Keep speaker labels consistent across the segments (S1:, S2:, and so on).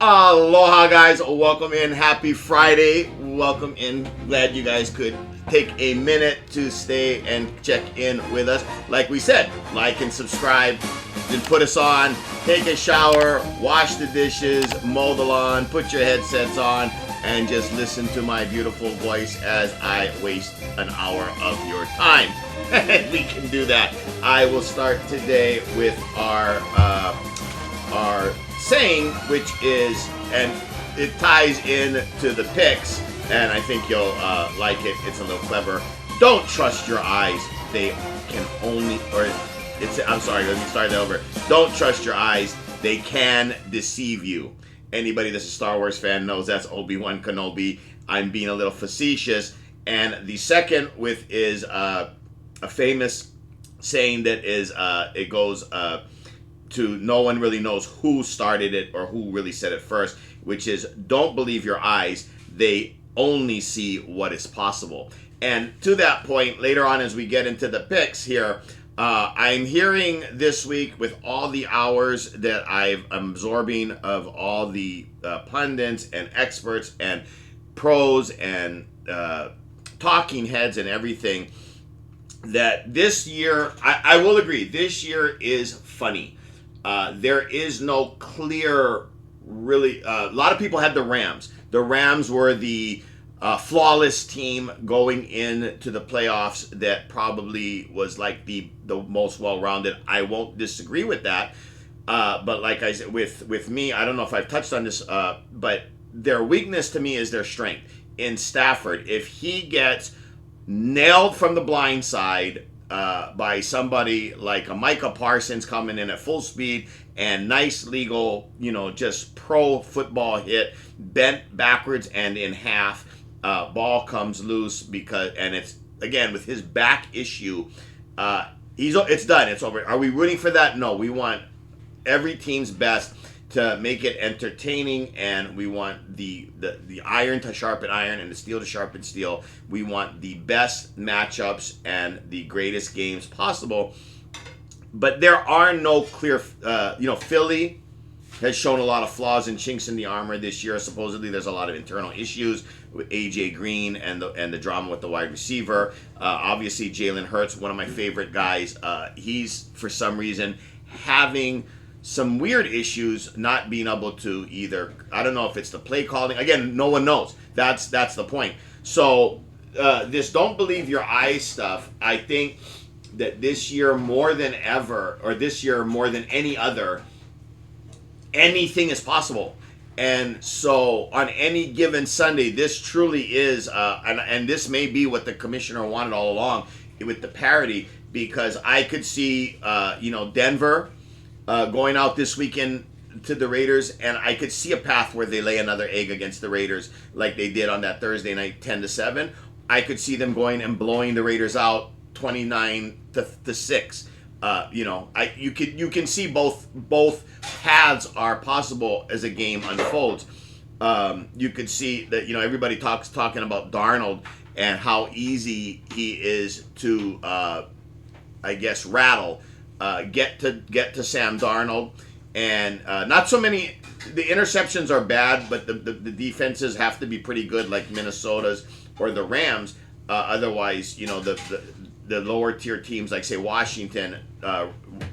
S1: Aloha, guys. Welcome in. Happy Friday. Welcome in. Glad you guys could take a minute to stay and check in with us. Like we said, like and subscribe. Then put us on. Take a shower. Wash the dishes. Mow the lawn. Put your headsets on. And just listen to my beautiful voice as I waste an hour of your time. We can do that. I will start today with our saying, which is, and it ties in to the picks, and I think you'll like it. It's a little clever. Don't trust your eyes. They can only, I'm sorry, let me start that over. Don't trust your eyes. They can deceive you. Anybody that's a Star Wars fan knows that's Obi-Wan Kenobi. I'm being a little facetious. And the second is a famous saying that is, it goes, to no one really knows who started it or who really said it first, which is don't believe your eyes. They only see what is possible. And to that point, later on as we get into the picks here, I'm hearing this week with all the hours that I'm absorbing of all the pundits and experts and pros and talking heads and everything, that this year, I will agree, this year is funny. There is no clear, really. A lot of people had the Rams. The Rams were the flawless team going into the playoffs that probably was like the most well-rounded. I won't disagree with that. But like I said, with me, I don't know if I've touched on this, but their weakness to me is their strength. In Stafford, if he gets nailed from the blind side, by somebody like a Micah Parsons coming in at full speed and nice legal, just pro football hit, bent backwards and in half, ball comes loose and it's, again, with his back issue, it's done, it's over. Are we rooting for that? No, we want every team's best to make it entertaining, and we want the iron to sharpen iron and the steel to sharpen steel. We want the best matchups and the greatest games possible. But there are no clear, Philly has shown a lot of flaws and chinks in the armor this year. Supposedly there's a lot of internal issues with AJ Green and the drama with the wide receiver. Obviously Jalen Hurts, one of my favorite guys, he's for some reason having some weird issues, not being able to either, I don't know if it's the play calling. Again, no one knows. That's the point. So this don't believe your eyes stuff, I think that this year more than ever, or this year more than any other, anything is possible. And so on any given Sunday, this truly is, and this may be what the commissioner wanted all along with the parity, because I could see, Denver going out this weekend to the Raiders, and I could see a path where they lay another egg against the Raiders like they did on that Thursday night, 10-7. I could see them going and blowing the Raiders out 29-6. You can see both paths are possible as a game unfolds. You could see that everybody talking about Darnold and how easy he is to rattle. Get to Sam Darnold, and not so many. The interceptions are bad, but the defenses have to be pretty good, like Minnesota's or the Rams. Otherwise, the lower tier teams, like say Washington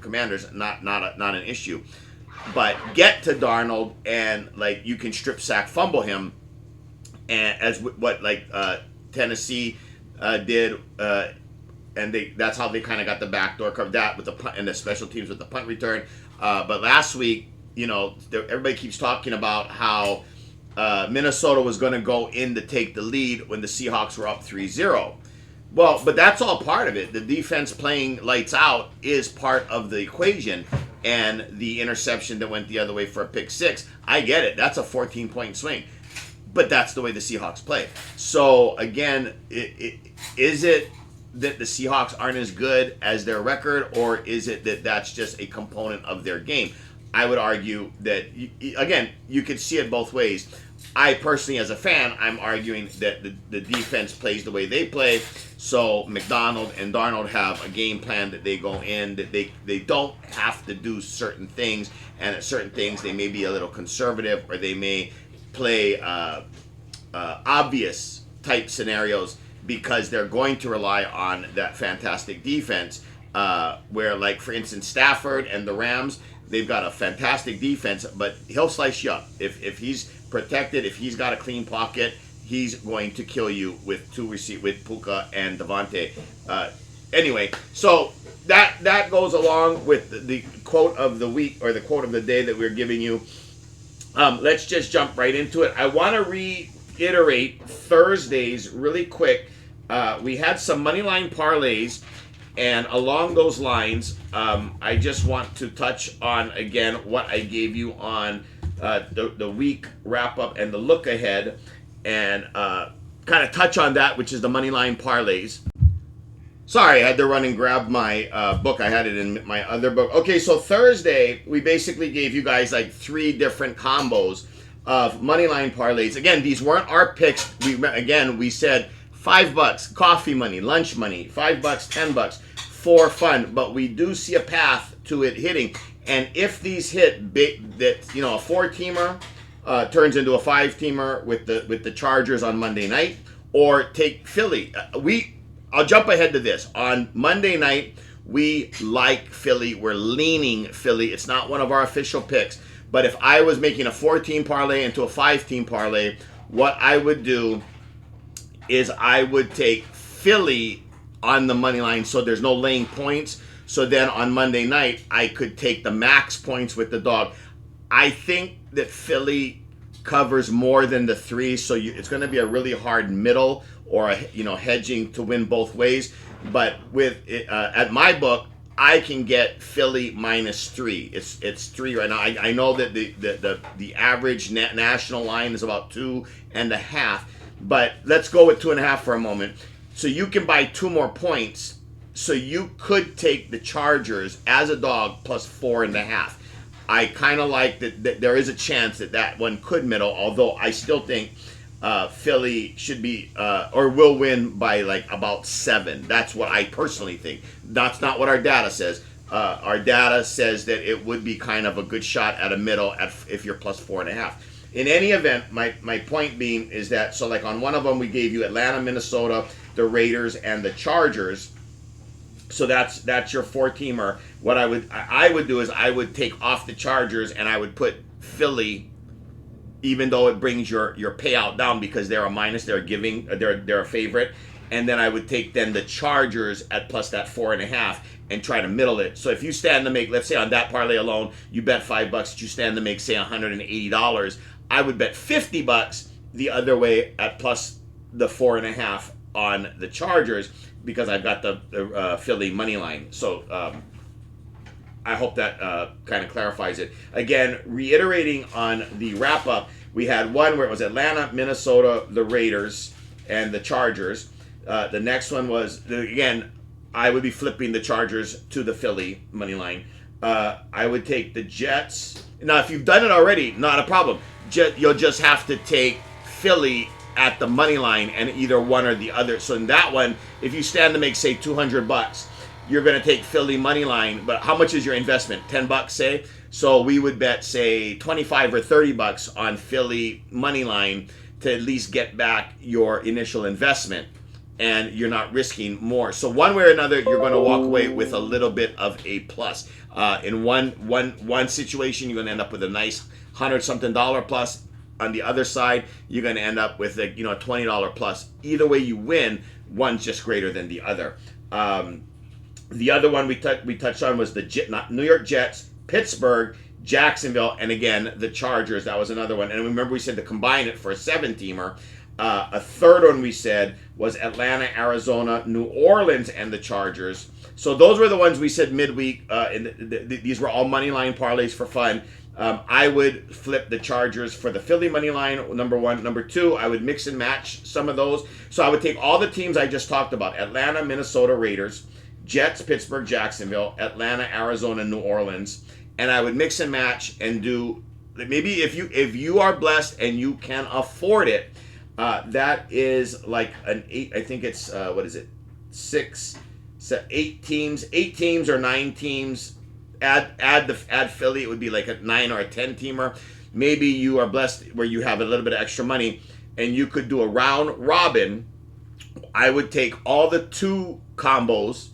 S1: Commanders, not an issue. But get to Darnold, and like you can strip sack fumble him, and as what Tennessee did. And that's how they kind of got the backdoor cover, that with the punt and the special teams with the punt return. But last week, everybody keeps talking about how Minnesota was going to go in to take the lead when the Seahawks were up 3-0. Well, but that's all part of it. The defense playing lights out is part of the equation. And the interception that went the other way for a pick six, I get it. That's a 14-point swing. But that's the way the Seahawks play. So, again, is it that the Seahawks aren't as good as their record, or is it that that's just a component of their game? I would argue that, again, you could see it both ways. I personally, as a fan, I'm arguing that the defense plays the way they play, So McDonald and Darnold have a game plan that they go in, that they don't have to do certain things, and at certain things they may be a little conservative, or they may play obvious type scenarios because they're going to rely on that fantastic defense. Where, like, for instance, Stafford and the Rams, they've got a fantastic defense, but he'll slice you up. If he's protected, if he's got a clean pocket, he's going to kill you with with Puka and Devontae. Anyway, so that goes along with the quote of the week, or the quote of the day that we're giving you. Let's just jump right into it. I want to reiterate Thursdays really quick. We had some money line parlays, and along those lines, I just want to touch on again what I gave you on the week wrap up and the look ahead, and kind of touch on that, which is the money line parlays. Sorry, I had to run and grab my book. I had it in my other book. Okay, so Thursday, we basically gave you guys like 3 different combos of money line parlays. Again, these weren't our picks. We said $5, coffee money, lunch money, $5, $10 for fun. But we do see a path to it hitting. And if these hit, that, you know, a 4-teamer turns into a 5-teamer with the Chargers on Monday night, or take Philly. I'll jump ahead to this. On Monday night, we like Philly. We're leaning Philly. It's not one of our official picks. But if I was making a 4-team parlay into a 5-team parlay, what I would do is I would take Philly on the money line, so there's no laying points. So then on Monday night, I could take the max points with the dog. I think that Philly covers more than the 3, so it's going to be a really hard middle, or hedging to win both ways. But with at my book, I can get Philly -3. It's 3 right now. I know that the average national line is about 2.5, but let's go with 2.5 for a moment. So you can buy 2 more points. So you could take the Chargers as a dog plus 4.5. I kind of like that there is a chance that one could middle, although I still think Philly should be or will win by like about 7. That's what I personally think. That's not what our data says. Our data says that it would be kind of a good shot at a middle if you're plus 4.5. In any event, my point being is that, so like on one of them we gave you Atlanta, Minnesota, the Raiders, and the Chargers. So that's your 4-teamer. What I would do is I would take off the Chargers and I would put Philly, even though it brings your payout down because they're a minus, they're a favorite, and then I would take then the Chargers at plus that 4.5 and try to middle it. So if you stand to make, let's say on that parlay alone, you bet $5, you stand to make say $180, I would bet $50 the other way at plus the 4.5 on the Chargers, because I've got the Philly money line. So I hope that kind of clarifies it. Again, reiterating on the wrap up, we had one where it was Atlanta, Minnesota, the Raiders, and the Chargers. The next one was, again, I would be flipping the Chargers to the Philly money line. I would take the Jets. Now, if you've done it already, not a problem. You'll just have to take Philly at the money line and either one or the other. So in that one, if you stand to make say $200, you're going to take Philly money line. But how much is your investment? $10, say. So we would bet say $25 or $30 on Philly money line to at least get back your initial investment, and you're not risking more. So one way or another, you're going to walk away with a little bit of a plus. In one situation, you're going to end up with a nice $100-something plus. On the other side, you're going to end up with a $20 plus. Either way you win, one's just greater than the other. The other one we touched on was the New York Jets, Pittsburgh, Jacksonville, and again the Chargers. That was another one. And remember, we said to combine it for a 7-teamer. A third one we said was Atlanta, Arizona, New Orleans, and the Chargers. So those were the ones we said midweek. These were all money line parlays for fun. I would flip the Chargers for the Philly money line, number 1. Number 2, I would mix and match some of those. So I would take all the teams I just talked about: Atlanta, Minnesota, Raiders, Jets, Pittsburgh, Jacksonville, Atlanta, Arizona, New Orleans, and I would mix and match and do, maybe if you are blessed and you can afford it, that is like an 8. I think it's what is it? 8 teams, 8 teams or 9 teams. Add Philly, it would be like a 9 or a 10 teamer. Maybe you are blessed where you have a little bit of extra money, and you could do a round robin. I would take all the 2 combos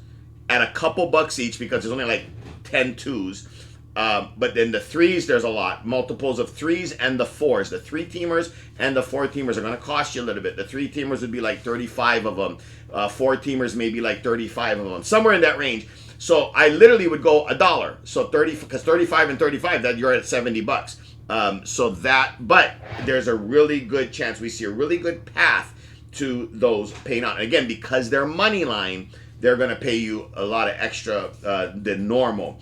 S1: at a couple bucks each because there's only like 10 twos. But then the threes, there's a lot. Multiples of threes and the fours. The 3-teamers and the 4-teamers are going to cost you a little bit. The 3-teamers would be like 35 of them. 4-teamers maybe like 35 of them. Somewhere in that range. So I literally would go $1. So 30, because 35 and 35, that you're at 70 bucks. But there's a really good chance, we see a really good path to those paying out. And again, because they're money line, they're going to pay you a lot of extra than normal.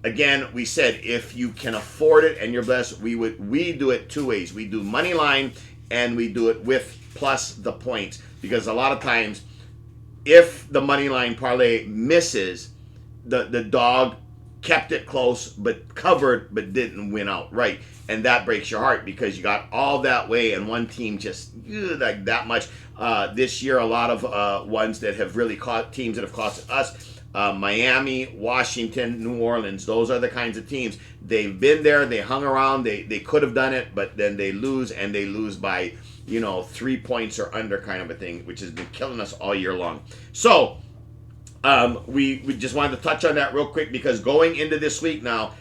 S1: Again, we said if you can afford it and you're blessed, we do it 2 ways. We do money line and we do it with plus the points, because a lot of times if the money line parlay misses, the dog kept it close but covered but didn't win outright, and that breaks your heart because you got all that way and one team just like that much. This year, a lot of ones that have really caught teams that have cost us. Miami, Washington, New Orleans, those are the kinds of teams. They've been there, they hung around, they could have done it, but then they lose, and they lose by 3 points or under kind of a thing, which has been killing us all year long. So we just wanted to touch on that real quick, because going into this week now,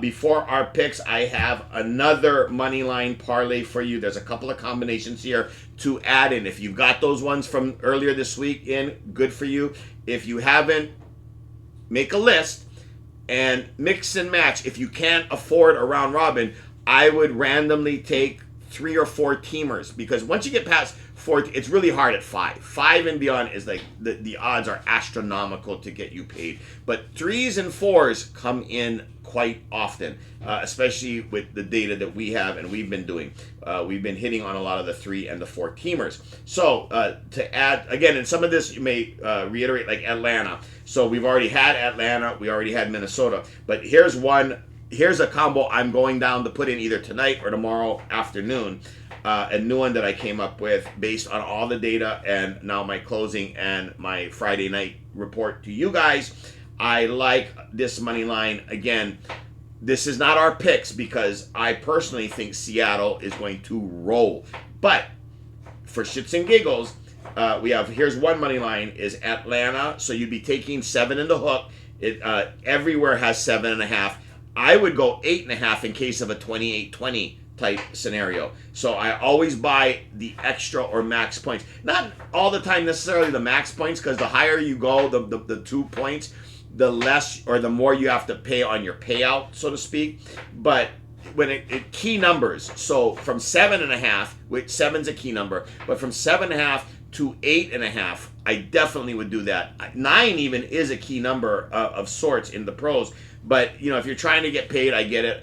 S1: before our picks, I have another money line parlay for you. There's a couple of combinations here to add in. If you've got those ones from earlier this week in, good for you. If you haven't, make a list and mix and match. If you can't afford a round robin, I would randomly take 3 or 4 teamers, because once you get past 4, it's really hard at 5. 5 and beyond is like the odds are astronomical to get you paid. But 3s and 4s come in quite often, especially with the data that we have and we've been doing. We've been hitting on a lot of the 3 and the 4 teamers. So to add, again, and some of this you may reiterate, like Atlanta. So we've already had Atlanta, we already had Minnesota, but here's a combo I'm going down to put in either tonight or tomorrow afternoon. A new one that I came up with based on all the data and now my closing and my Friday night report to you guys. I like this money line. Again, this is not our picks because I personally think Seattle is going to roll. But for shits and giggles, here's one money line is Atlanta. So you'd be taking 7 in the hook. It everywhere has 7.5. I would go 8.5 in case of a 28-20 type scenario. So I always buy the extra or max points. Not all the time necessarily the max points, because the higher you go, the 2 points, the less or the more you have to pay on your payout, so to speak. But when it key numbers, so from 7.5, which 7's a key number, but from 7.5 to 8.5, I definitely would do that. 9 even is a key number of sorts in the pros. But if you're trying to get paid, I get it.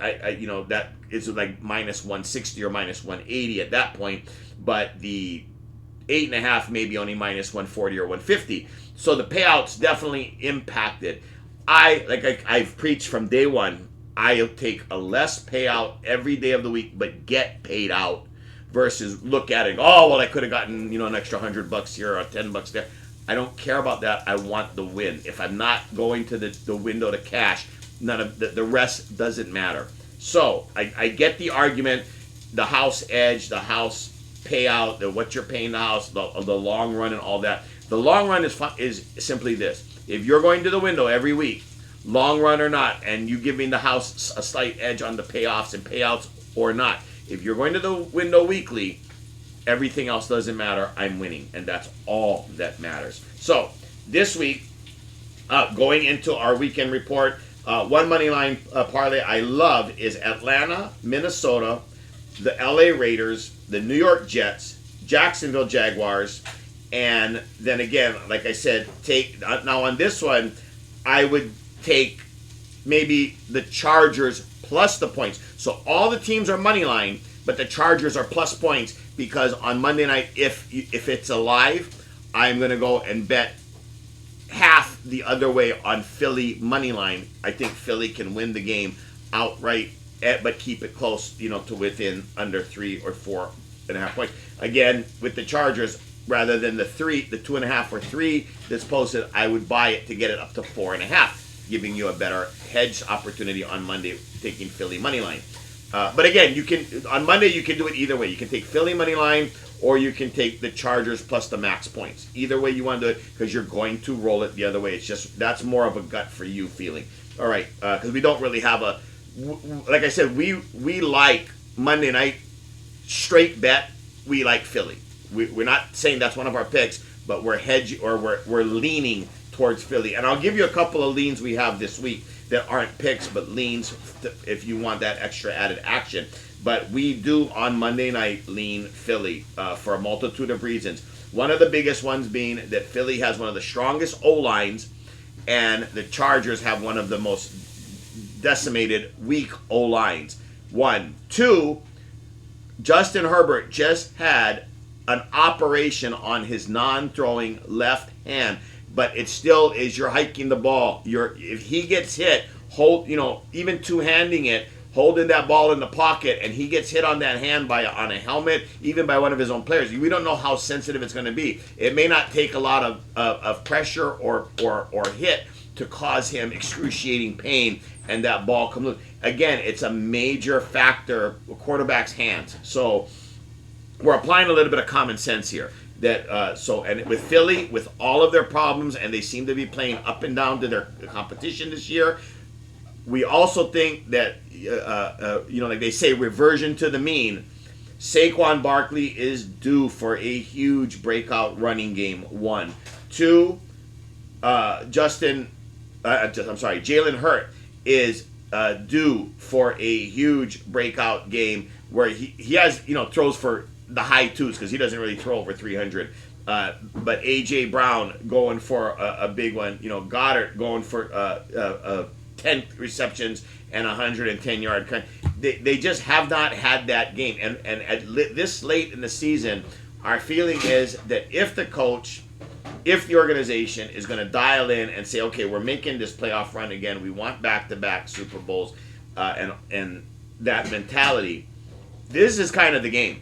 S1: That is like minus 160 or minus 180 at that point. But the 8.5 maybe only minus 140 or 150. So the payouts definitely impacted. I've preached from day one. I'll take a less payout every day of the week, but get paid out, versus look at it. Oh well, I could have gotten an extra $100 here or $10 there. I don't care about that. I want the win. If I'm not going to the window to cash, none of the rest doesn't matter. So I get the argument, the house edge, the house payout, what you're paying the house, the long run and all that. The long run is simply this: if you're going to the window every week, long run or not, and you giving the house a slight edge on the payoffs and payouts or not, if you're going to the window weekly, everything else doesn't matter. I'm winning, and that's all that matters. So this week, going into our weekend report, one money line parlay I love is Atlanta, Minnesota, the LA Raiders, the New York Jets, Jacksonville Jaguars, and then again, like I said, now on this one, I would take maybe the Chargers plus the points. So all the teams are money line, but the Chargers are plus points, because on Monday night, if it's alive, I'm going to go and bet half the other way on Philly money line. I think Philly can win the game outright, but keep it close, to within under 3 or 4.5 points. Again, with the Chargers, rather than the 2.5 or 3 that's posted. I would buy it to get it up to 4.5, giving you a better hedge opportunity on Monday, taking Philly money line. But again, you can on Monday you can do it either way. You can take Philly money line, or you can take the Chargers plus the max points. Either way you want to do it, because you're going to roll it the other way. It's just that's more of a gut for you feeling. All right, because we don't really have a like I said, we like Monday night straight bet. We like Philly. We're not saying that's one of our picks, but we're leaning towards Philly. And I'll give you a couple of leans we have this week that aren't picks, but leans if you want that extra added action. But we do on Monday night lean Philly for a multitude of reasons. One of the biggest ones being that Philly has one of the strongest O-lines, and the Chargers have one of the most decimated weak O-lines. 1. 2, Justin Herbert just had an operation on his non-throwing left hand, but it still is you're hiking the ball. If he gets hit, even two-handing it, holding that ball in the pocket, and he gets hit on that hand on a helmet, even by one of his own players, we don't know how sensitive it's going to be. It may not take a lot of pressure or hit to cause him excruciating pain, and that ball comes loose. Again, it's a major factor, quarterback's hands. So we're applying a little bit of common sense here. And with Philly, with all of their problems, and they seem to be playing up and down to their competition this year, we also think that, like they say, reversion to the mean. Saquon Barkley is due for a huge breakout running game, 1. 2, Jalen Hurts is due for a huge breakout game where he has, throws for the high 2s because he doesn't really throw over 300. But A.J. Brown going for a big one. Goddard going for 10 receptions and 110-yard. They just have not had that game. And this late in the season, our feeling is that if the organization is going to dial in and say, okay, we're making this playoff run again, we want back-to-back Super Bowls, and that mentality, this is kind of the game.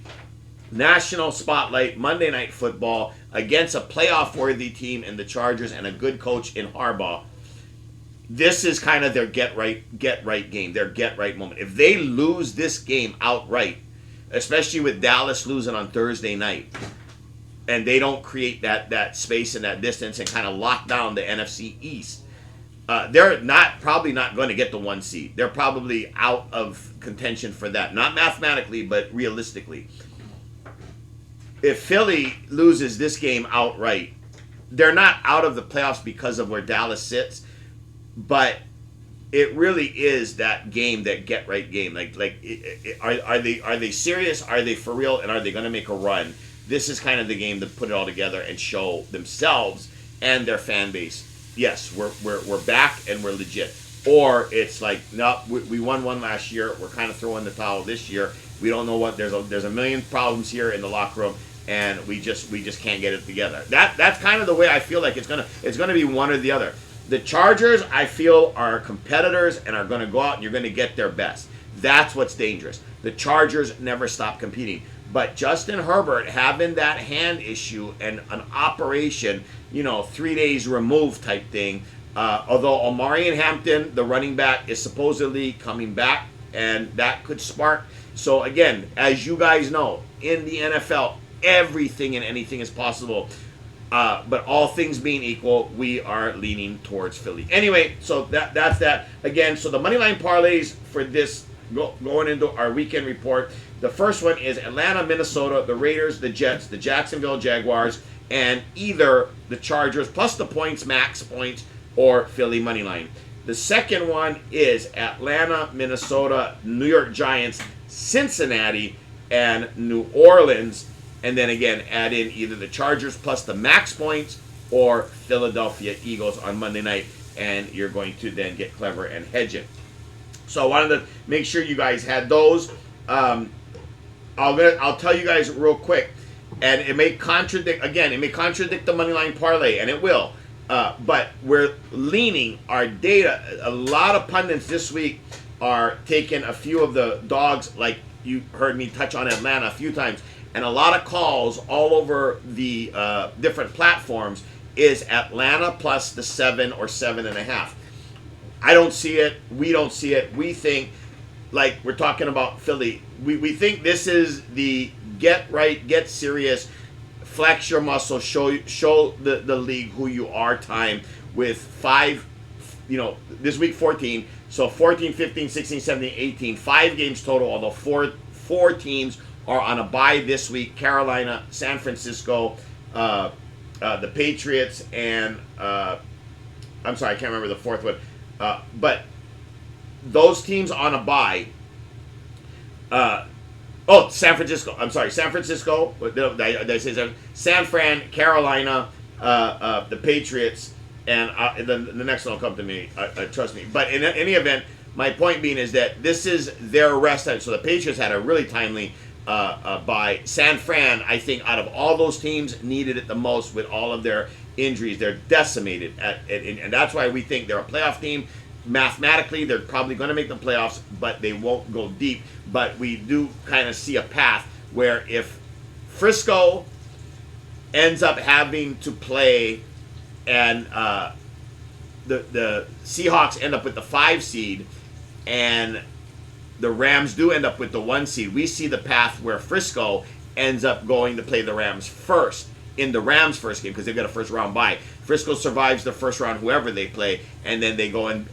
S1: National spotlight, Monday Night Football against a playoff-worthy team in the Chargers and a good coach in Harbaugh. This is kind of their get right game, their get right moment. If they lose this game outright, especially with Dallas losing on Thursday night, and they don't create that space and that distance and kind of lock down the NFC East, they're probably not going to get the 1 seed. They're probably out of contention for that. Not mathematically, but realistically. If Philly loses this game outright, they're not out of the playoffs because of where Dallas sits, but it really is that game, that get right game. Are they serious? Are they for real? And are they going to make a run? This is kind of the game to put it all together and show themselves and their fan base, yes, we're back and we're legit. Or it's like, no, we won one last year. We're kind of throwing the towel this year. We don't know what. There's a million problems here in the locker room, and we just can't get it together. That's kind of the way I feel like it's gonna be one or the other. The Chargers, I feel, are competitors and are going to go out and you're going to get their best. That's what's dangerous. The Chargers never stop competing. But Justin Herbert having that hand issue and an operation, 3 days removed type thing, although Omarion Hampton, the running back, is supposedly coming back, and that could spark. So again, as you guys know, in the NFL, everything and anything is possible. But all things being equal, we are leaning towards Philly. Anyway, so that's that. Again, so the moneyline parlays for this going into our weekend report. The first one is Atlanta, Minnesota, the Raiders, the Jets, the Jacksonville Jaguars, and either the Chargers plus the points, max points, or Philly moneyline. The second one is Atlanta, Minnesota, New York Giants, Cincinnati, and New Orleans. And then again, add in either the Chargers plus the max points or Philadelphia Eagles on Monday night, and you're going to then get clever and hedge it. So I wanted to make sure you guys had those. I'll tell you guys real quick, and it may contradict the moneyline parlay, and it will. But we're leaning our data. A lot of pundits this week are taking a few of the dogs, like you heard me touch on Atlanta a few times, and a lot of calls all over the different platforms is Atlanta plus the 7 or 7.5. I don't see it. We don't see it. We think, like we're talking about Philly, we think this is the get right, get serious, flex your muscle, show the league who you are time with 5, this week 14. So 14, 15, 16, 17, 18, 5 games total, although four teams are on a bye this week. Carolina, San Francisco, the Patriots, and I'm sorry, I can't remember the fourth one. But those teams on a bye. San Francisco. I'm sorry, San Francisco. Did I say San? San Fran, Carolina, the Patriots, and the next one will come to me. Trust me. But in any event, my point being is that this is their rest time. So the Patriots had a really timely bye. San Fran, I think, out of all those teams, needed it the most with all of their injuries. They're decimated, and that's why we think they're a playoff team. Mathematically, they're probably going to make the playoffs, but they won't go deep. But we do kind of see a path where if Frisco ends up having to play and the Seahawks end up with the 5 seed and the Rams do end up with the 1 seed, we see the path where Frisco ends up going to play the Rams first in the Rams' first game because they've got a first round bye. Frisco survives the first round, whoever they play, and then they go and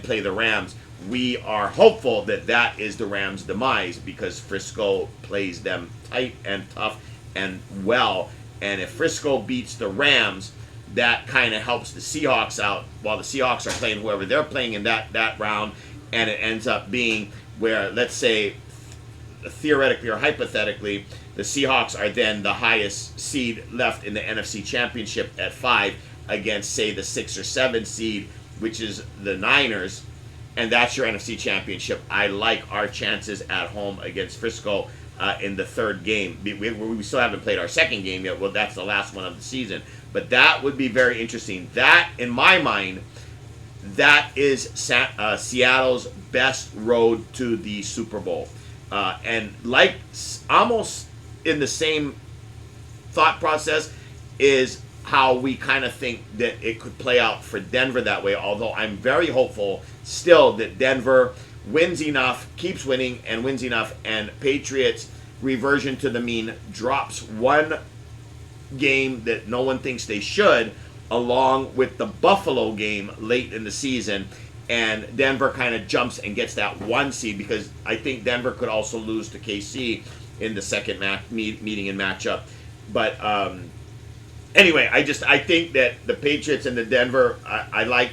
S1: play the Rams. We are hopeful that that is the Rams' demise because Frisco plays them tight and tough and well. And if Frisco beats the Rams, that kind of helps the Seahawks out while the Seahawks are playing whoever they're playing in that round. And it ends up being where, let's say, theoretically or hypothetically, the Seahawks are then the highest seed left in the NFC Championship at 5 against, say, the 6 or 7 seed, which is the Niners, and that's your NFC Championship. I like our chances at home against Frisco in the third game. We still haven't played our second game yet. Well, that's the last one of the season. But that would be very interesting. That, in my mind, that is Seattle's best road to the Super Bowl. And like almost in the same thought process is how we kind of think that it could play out for Denver that way, although I'm very hopeful still that Denver wins enough, keeps winning, and wins enough, and Patriots reversion to the mean drops one game that no one thinks they should, along with the Buffalo game late in the season, and Denver kind of jumps and gets that 1 seed because I think Denver could also lose to KC in the second meeting and matchup. But anyway, I think that the Patriots and the Denver, I like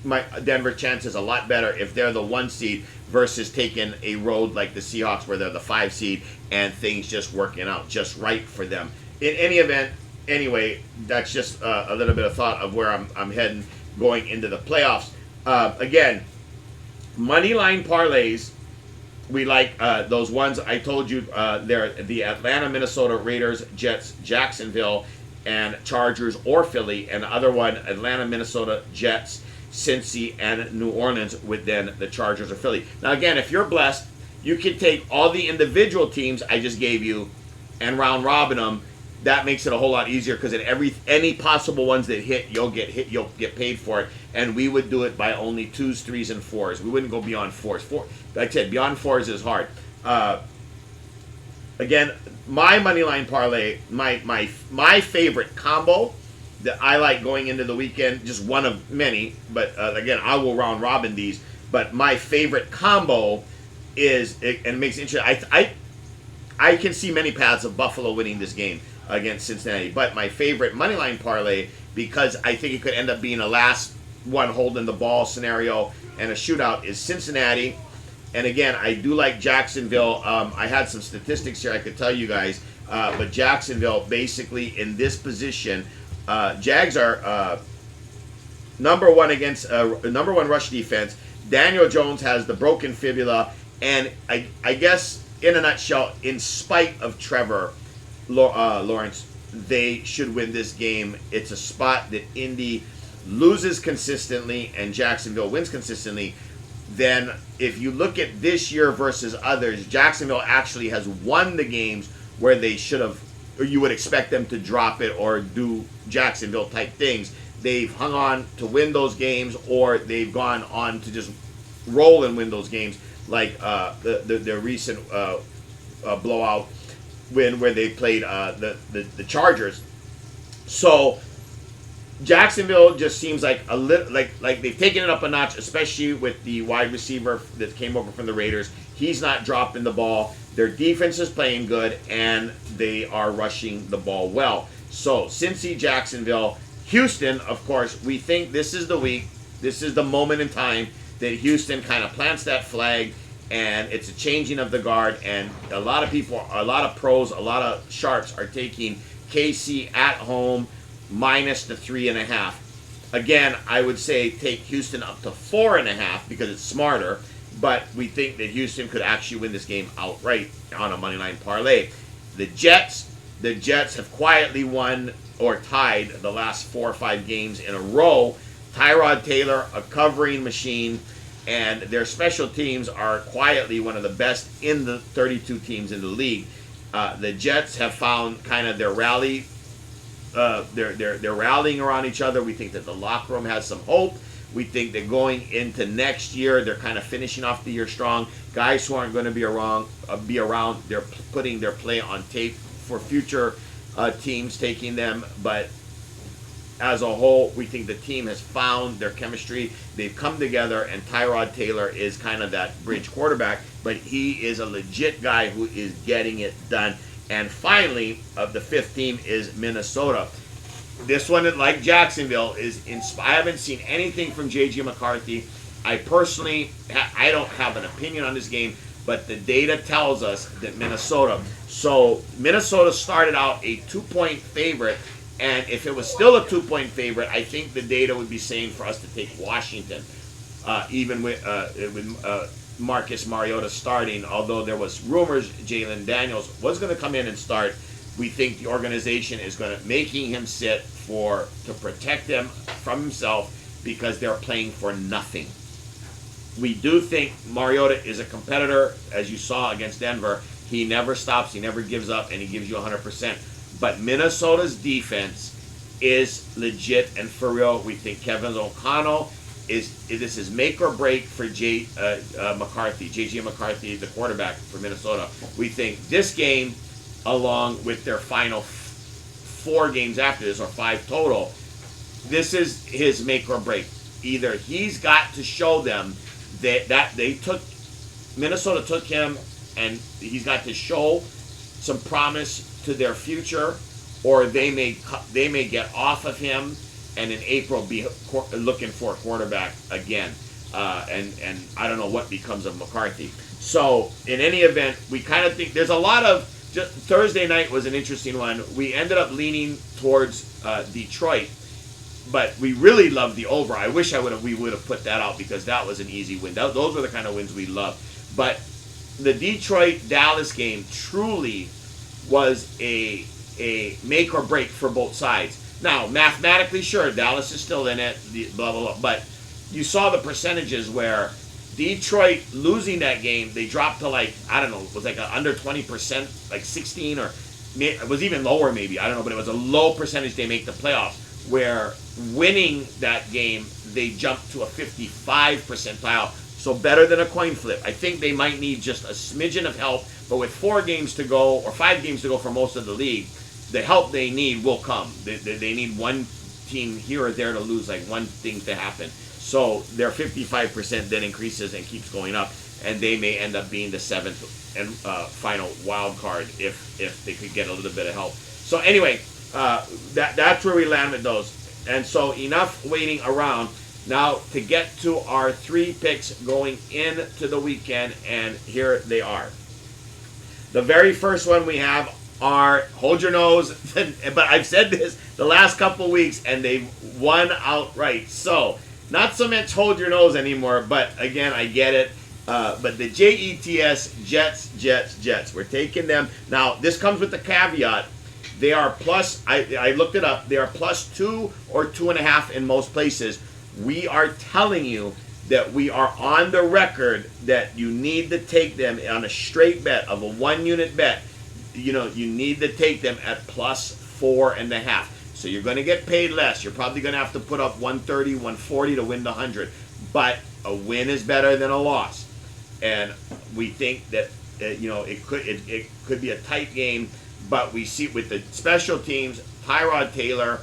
S1: my Denver chances a lot better if they're the 1 seed versus taking a road like the Seahawks where they're the 5 seed and things just working out just right for them. In any event, anyway, that's just a little bit of thought of where I'm heading going into the playoffs. Again, money line parlays, we like those ones I told you. They're the Atlanta, Minnesota, Raiders, Jets, Jacksonville, and Chargers or Philly. And the other one, Atlanta, Minnesota, Jets, Cincy, and New Orleans with then the Chargers or Philly. Now again, if you're blessed, you can take all the individual teams I just gave you and round robin them. That makes it a whole lot easier because in any possible ones that hit, you'll get paid for it. And we would do it by only 2s, 3s, and 4s. We wouldn't go beyond 4s. Like I said, beyond 4s is hard. Again, my money line parlay, my favorite combo that I like going into the weekend, just one of many. But again, I will round robin these. But my favorite combo is, and it makes it interesting. I can see many paths of Buffalo winning this game against Cincinnati. But my favorite moneyline parlay, because I think it could end up being a last one holding the ball scenario and a shootout, is Cincinnati. And again, I do like Jacksonville. I had some statistics here I could tell you guys. But Jacksonville, basically in this position, Jags are number one rush defense. Daniel Jones has the broken fibula. And I guess, in a nutshell, in spite of Trevor Lawrence, they should win this game. It's a spot that Indy loses consistently and Jacksonville wins consistently. Then if you look at this year versus others, Jacksonville actually has won the games where they should have, or you would expect them to drop it or do Jacksonville type things. They've hung on to win those games, or they've gone on to just roll and win those games, like the recent blowout win where they played the Chargers. So Jacksonville just seems like a little like they've taken it up a notch, especially with the wide receiver that came over from the Raiders. He's not dropping the ball. Their defense is playing good, and they are rushing the ball well. So Cincy, Jacksonville, Houston. Of course, we think this is the week. This is the moment in time that Houston kind of plants that flag, and it's a changing of the guard. And a lot of people, a lot of pros, a lot of sharps are taking KC at home minus the 3.5. Again, I would say take Houston up to 4.5 because it's smarter. But we think that Houston could actually win this game outright on a money line parlay. The Jets have quietly won or tied the last 4 or 5 games in a row. Tyrod Taylor, a covering machine, and their special teams are quietly one of the best in the 32 teams in the league. The Jets have found kind of their rally. They're rallying around each other. We think that the locker room has some hope. We think that going into next year, they're kind of finishing off the year strong. Guys who aren't going to be around, they're putting their play on tape for future teams taking them. But as a whole, we think the team has found their chemistry. They've come together, and Tyrod Taylor is kind of that bridge quarterback. But he is a legit guy who is getting it done. And finally, the fifth team is Minnesota. This one, like Jacksonville, is I haven't seen anything from J.J. McCarthy. I personally, I don't have an opinion on this game, but the data tells us that Minnesota. So Minnesota started out a 2-point favorite, and if it was still a 2-point favorite, I think the data would be saying for us to take Washington, even with Marcus Mariota starting. Although there was rumors Jalen Daniels was going to come in and start. We think the organization is going to making him sit to protect him from himself because they're playing for nothing. We do think Mariota is a competitor, as you saw against Denver. He never stops, he never gives up, and he gives you 100%. But Minnesota's defense is legit and for real. We think Kevin O'Connell this is make or break for J.J. McCarthy, the quarterback for Minnesota. We think this game, along with their final 4 games after this, or 5 total, this is his make or break. Either he's got to show them that Minnesota took him, and he's got to show some promise to their future, or they may get off of him, and in April be looking for a quarterback again. And I don't know what becomes of McCarthy. So in any event, we kind of think there's a lot of. Just Thursday night was an interesting one. We ended up leaning towards Detroit, but we really loved the over. I wish we would have put that out because that was an easy win. Those were the kind of wins we love. But the Detroit-Dallas game truly was a make or break for both sides. Now, mathematically, sure, Dallas is still in it, blah, blah, blah. But you saw the percentages where Detroit losing that game, they dropped to it was like under 20%, like 16, or it was even lower maybe, I don't know, but it was a low percentage they make the playoffs. Where winning that game, they jumped to a 55 percentile, so better than a coin flip. I think they might need just a smidgen of help, but with 4 games to go, or 5 games to go for most of the league, the help they need will come. They need one team here or there to lose, like one thing to happen. So their 55% then increases and keeps going up, and they may end up being the 7th and final wild card if they could get a little bit of help. So anyway, that's where we land with those. And so enough waiting around. Now to get to our 3 picks going into the weekend, and here they are. The very first one we have are, hold your nose, but I've said this the last couple weeks, and they've won outright. So not so much hold your nose anymore, but again, I get it. But the Jets, Jets. We're taking them. Now, this comes with the caveat. They are plus, I looked it up, they are plus 2 or 2.5 in most places. We are telling you that we are on the record that you need to take them on a straight bet of a 1-unit bet. you need to take them at +4.5. So you're going to get paid less. You're probably going to have to put up 130, 140 to win the 100. But a win is better than a loss. And we think that it could be a tight game, but we see with the special teams, Tyrod Taylor,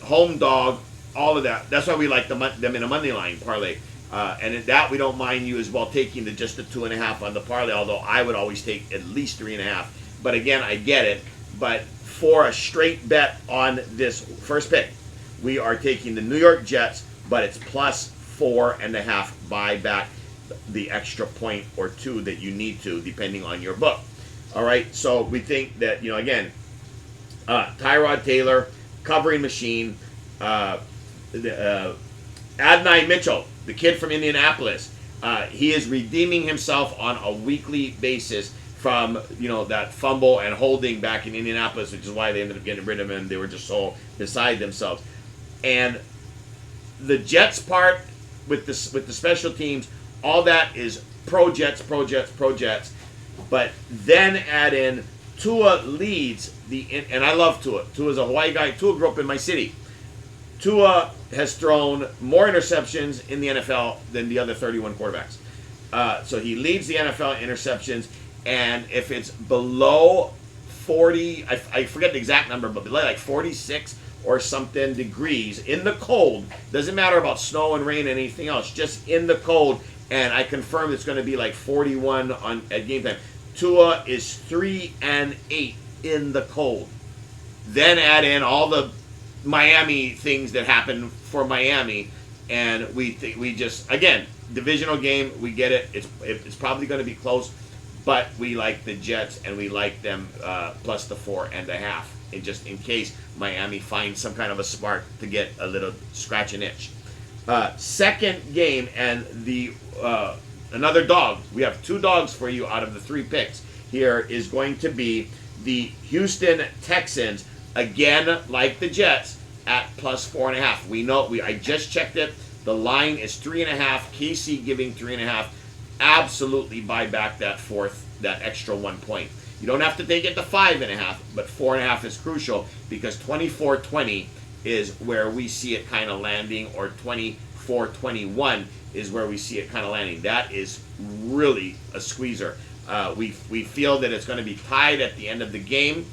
S1: home dog, all of that. That's why we like them in a money line parlay. And in that we don't mind you as well taking just the 2.5 on the parlay, although I would always take at least 3.5. But again, I get it. But for a straight bet on this first pick, we are taking the New York Jets, but it's +4.5. Buy back the extra point or two that you need to, depending on your book. All right, so we think that, again, Tyrod Taylor, covering machine, Adonai Mitchell, the kid from Indianapolis, he is redeeming himself on a weekly basis from that fumble and holding back in Indianapolis, which is why they ended up getting rid of him. They were just so beside themselves. And the Jets part with the special teams, all that is pro Jets. But then add in Tua leads and I love Tua. Tua's a Hawaii guy. Tua grew up in my city. Tua has thrown more interceptions in the NFL than the other 31 quarterbacks. So he leads the NFL in interceptions. And if it's below 40, I forget the exact number, but below like 46 or something degrees in the cold, doesn't matter about snow and rain and anything else, just in the cold, and I confirm it's going to be like 41 at game time. Tua is 3-8 in the cold. Then add in all the Miami things that happen for Miami, and we just, again, divisional game, we get it. It's probably going to be close. But we like the Jets, and we like them plus the 4.5, and just in case Miami finds some kind of a spark to get a little scratch and itch. Second game, and the another dog. We have 2 dogs for you out of the 3 picks. Here is going to be the Houston Texans, again like the Jets, at plus 4.5. We know I just checked it. The line is 3.5. KC giving 3.5. Absolutely buy back that extra 1 point. You don't have to take it to 5.5, but 4.5 is crucial because 24-20 is where we see it kind of landing, or 24-21 is where we see it kind of landing. That is really a squeezer. We feel that it's going to be tied at the end of the game,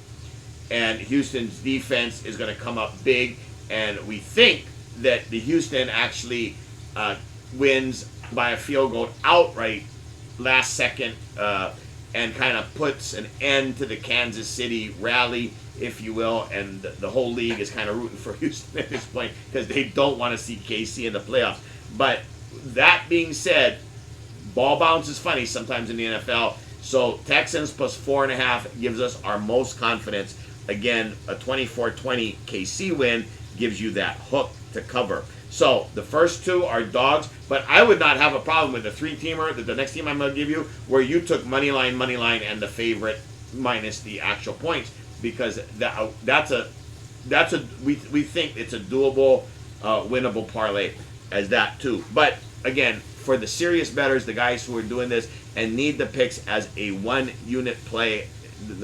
S1: and Houston's defense is going to come up big, and we think that the Houston actually wins by a field goal outright last second, and kind of puts an end to the Kansas City rally, if you will, and the whole league is kind of rooting for Houston at this point because they don't want to see KC in the playoffs. But that being said, ball bounce is funny sometimes in the NFL, so Texans plus 4.5 gives us our most confidence. Again, a 24-20 KC win gives you that hook to cover. So the first 2 are dogs, but I would not have a problem with the 3-teamer, the next team I'm going to give you, where you took money line, and the favorite minus the actual points, because we think it's a doable, winnable parlay as that too. But again, for the serious bettors, the guys who are doing this and need the picks as a 1-unit play,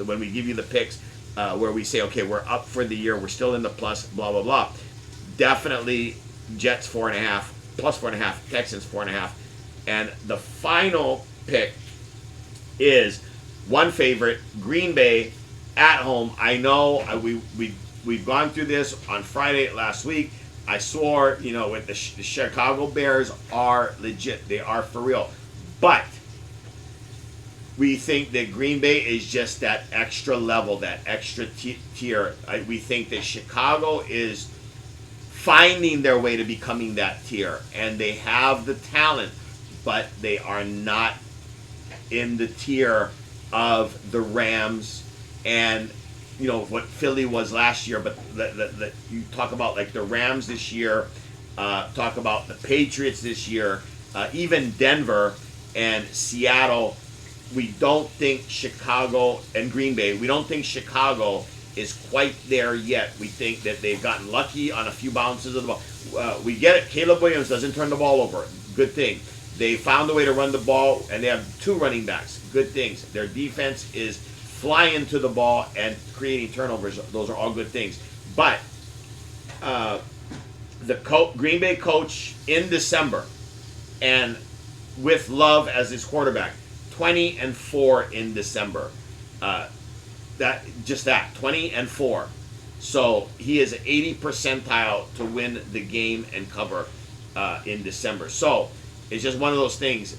S1: when we give you the picks, where we say, okay, we're up for the year, we're still in the plus, blah blah blah, definitely Jets 4.5, plus 4.5, Texans 4.5. And the final pick is one favorite, Green Bay at home. I know we've gone through this on Friday last week. I swore, with the Chicago Bears are legit. They are for real. But we think that Green Bay is just that extra level, that extra tier. We think that Chicago is finding their way to becoming that tier, and they have the talent, but they are not in the tier of the Rams and what Philly was last year. But you talk about like the Rams this year, talk about the Patriots this year, even Denver and Seattle. We don't think Chicago and Green Bay, we don't think Chicago is quite there yet. We think that they've gotten lucky on a few bounces of the ball. We get it. Caleb Williams doesn't turn the ball over. Good thing. They found a way to run the ball, and they have 2 running backs. Good things. Their defense is flying to the ball and creating turnovers. Those are all good things. But the Green Bay coach in December, and with Love as his quarterback, 20-4 in December. That 20-4. So he is 80 percentile to win the game and cover in December. So it's just one of those things.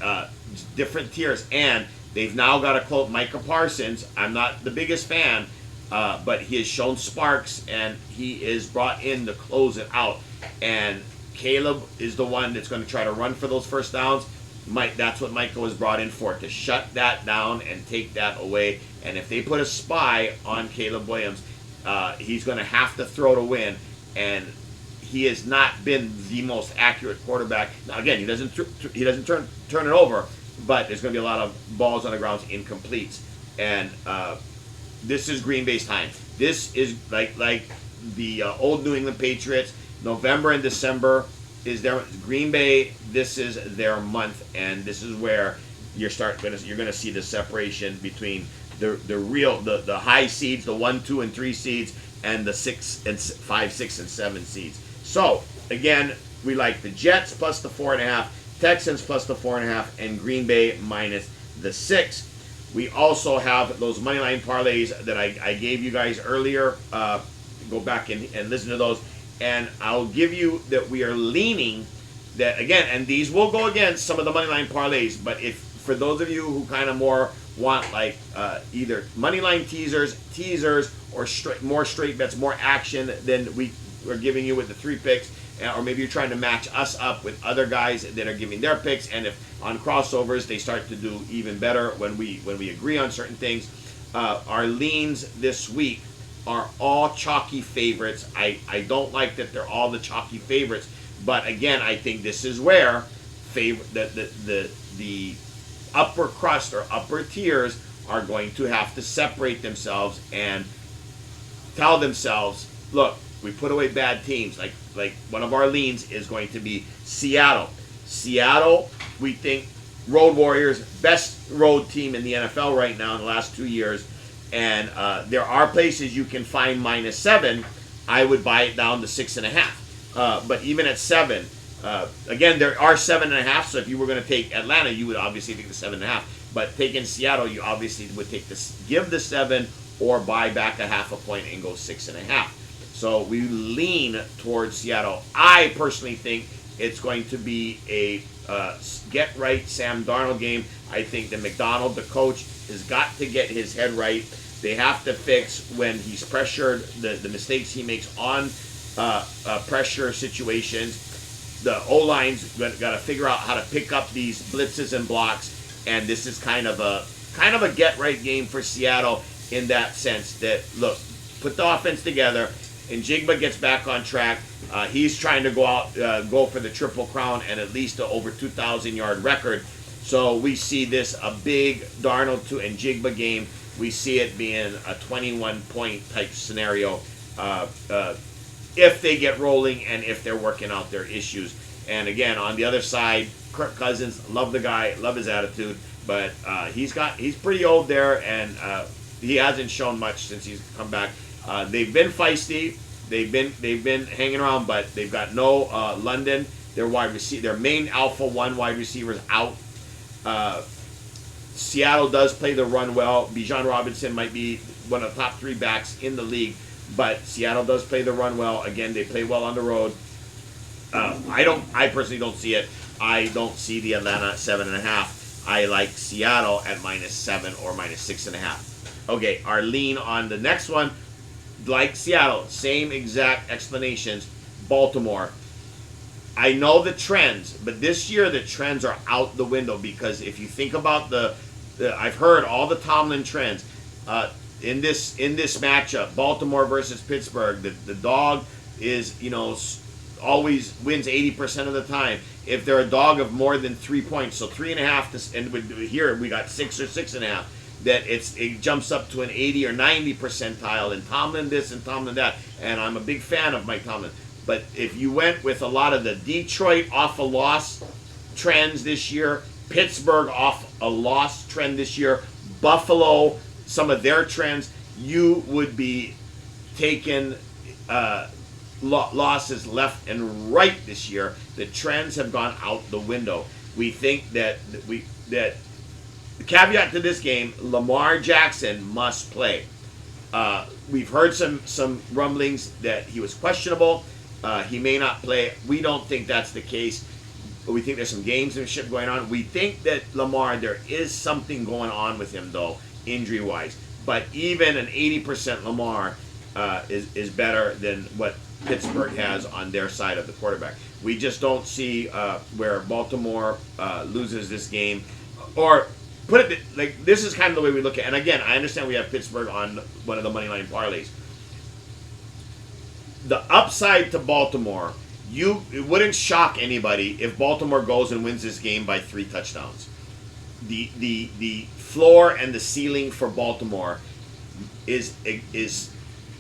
S1: Different tiers, and they've now got to quote Micah Parsons. I'm not the biggest fan, but he has shown sparks, and he is brought in to close it out. And Caleb is the one that's going to try to run for those first downs. That's what Micah was brought in for, to shut that down and take that away. And if they put a spy on Caleb Williams, he's going to have to throw to win. And he has not been the most accurate quarterback. Now, again, he doesn't turn it over, but there's going to be a lot of balls on the ground, incompletes. And this is Green Bay's time. This is like the old New England Patriots. November and December is their Green Bay. This is their month, and this is where you're going to see the separation between the high seeds, the 1, 2, and 3 seeds, and the 5, 6, and 7 seeds. So again, we like the Jets plus the 4.5, Texans plus the 4.5, and Green Bay minus the 6. We also have those moneyline parlays that I gave you guys earlier. Go back and listen to those. And I'll give you that we are leaning that again, and these will go against some of the moneyline parlays. But if for those of you who kind of more want like either moneyline teasers, or more straight bets, more action than we are giving you with the 3 picks, or maybe you're trying to match us up with other guys that are giving their picks, and if on crossovers they start to do even better when we agree on certain things. Our leans this week are all chalky favorites. I don't like that they're all the chalky favorites, but again, I think this is where the upper crust or upper tiers are going to have to separate themselves and tell themselves, look, we put away bad teams. Like one of our leans is going to be Seattle. Seattle, we think Road Warriors, best road team in the NFL right now in the last 2 years. And there are places you can find -7. I would buy it down to 6.5. But even at 7, again, there are 7.5. So if you were going to take Atlanta, you would obviously take the 7.5. But taking Seattle, you obviously would take give the 7 or buy back a half a point and go 6.5. So we lean towards Seattle. I personally think it's going to be a get right Sam Darnold game. I think that McDonald, the coach, has got to get his head right. They have to fix when he's pressured, the mistakes he makes on pressure situations. The O-line's got to figure out how to pick up these blitzes and blocks, and this is kind of a get right game for Seattle in that sense that, look, put the offense together, and Jigba gets back on track. He's trying to go for the Triple Crown and at least an over 2,000 yard record. So we see this a big Darnold and Jigba game. We see it being a 21-point type scenario if they get rolling and if they're working out their issues. And again, on the other side, Kirk Cousins, love the guy, love his attitude, but he's pretty old there, and he hasn't shown much since he's come back. They've been feisty. They've been hanging around, but they've got no London. Their main alpha 1 wide receiver is out. Seattle does play the run well. Bijan Robinson might be one of the top 3 backs in the league, but Seattle does play the run well. Again, they play well on the road. I personally don't see it. I don't see the Atlanta 7.5. I like Seattle at -7 or -6.5. Okay, our lean on the next one, like Seattle, same exact explanations. Baltimore. I know the trends, but this year the trends are out the window, because if you think about I've heard all the Tomlin trends in this matchup, Baltimore versus Pittsburgh. The dog is always wins 80% of the time. If they're a dog of more than 3 points, so 3.5, and here we got 6 or 6.5. That it jumps up to an 80 or 90 percentile, and Tomlin this and Tomlin that. And I'm a big fan of Mike Tomlin. But if you went with a lot of the Detroit off a loss trends this year, Pittsburgh off a loss trend this year, Buffalo some of their trends, you would be taking losses left and right this year. The trends have gone out the window. We think that the caveat to this game, Lamar Jackson must play. We've heard some rumblings that he was questionable. He may not play. We don't think that's the case. We think there's some gamesmanship going on. We think that Lamar, there is something going on with him, though, injury-wise. But even an 80% Lamar is better than what Pittsburgh has on their side of the quarterback. We just don't see where Baltimore loses this game. Or put it like this is kind of the way we look at it. And again, I understand we have Pittsburgh on one of the money line parlays. The upside to Baltimore, it wouldn't shock anybody if Baltimore goes and wins this game by 3 touchdowns. The floor and the ceiling for Baltimore is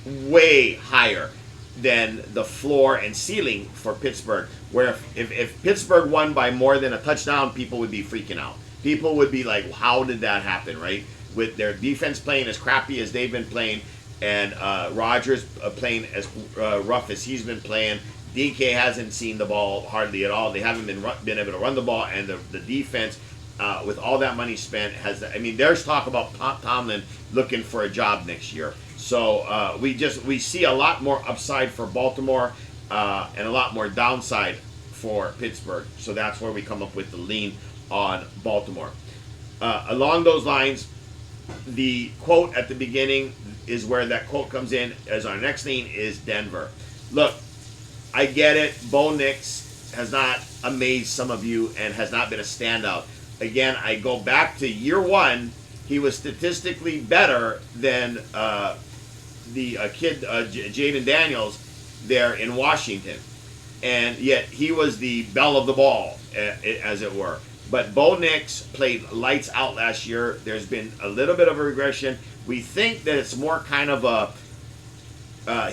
S1: way higher than the floor and ceiling for Pittsburgh. Where if Pittsburgh won by more than a touchdown, people would be freaking out. People would be like, how did that happen, right? With their defense playing as crappy as they've been playing, and Rodgers playing as rough as he's been playing. DK hasn't seen the ball hardly at all. They haven't been able to run the ball, and the defense, with all that money spent, there's talk about Tomlin looking for a job next year. So we see a lot more upside for Baltimore and a lot more downside for Pittsburgh. So that's where we come up with the lean on Baltimore. Along those lines, the quote at the beginning is where that quote comes in, as our next lean is Denver. Look, I get it. Bo Nix has not amazed some of you and has not been a standout. Again, I go back to year one. He was statistically better than the kid, Jaden Daniels, there in Washington. And yet he was the belle of the ball, as it were. But Bo Nix played lights out last year. There's been a little bit of a regression. We think that it's more kind of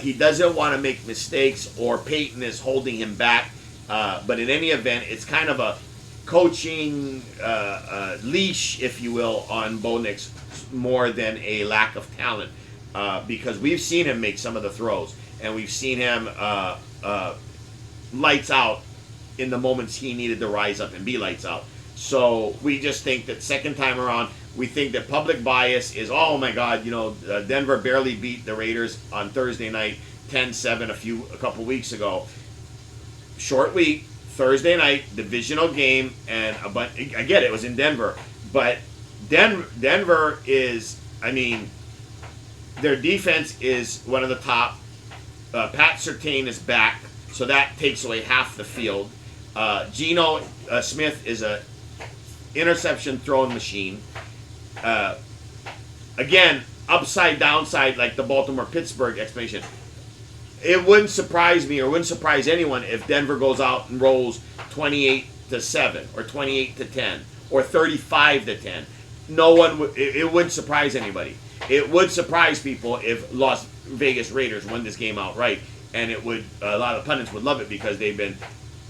S1: he doesn't want to make mistakes, or Peyton is holding him back. But in any event, it's kind of a coaching leash, if you will, on Bo Nix more than a lack of talent. Because we've seen him make some of the throws, and we've seen him lights out in the moments he needed to rise up and be lights out. So we just think that second time around, we think that public bias is, oh my God, Denver barely beat the Raiders on Thursday night 10-7 a couple weeks ago. Short week, Thursday night, divisional game, and I get it was in Denver, but Denver is, their defense is one of the top. Pat Surtain is back, so that takes away half the field. Geno Smith is a interception throwing machine. Again, upside downside, like the Baltimore-Pittsburgh explanation. It wouldn't surprise me, or wouldn't surprise anyone, if Denver goes out and rolls 28-7 or 28-10 or 35-10. No one would. It wouldn't surprise anybody. It would surprise people if Las Vegas Raiders won this game outright, and it would. A lot of pundits would love it because they've been,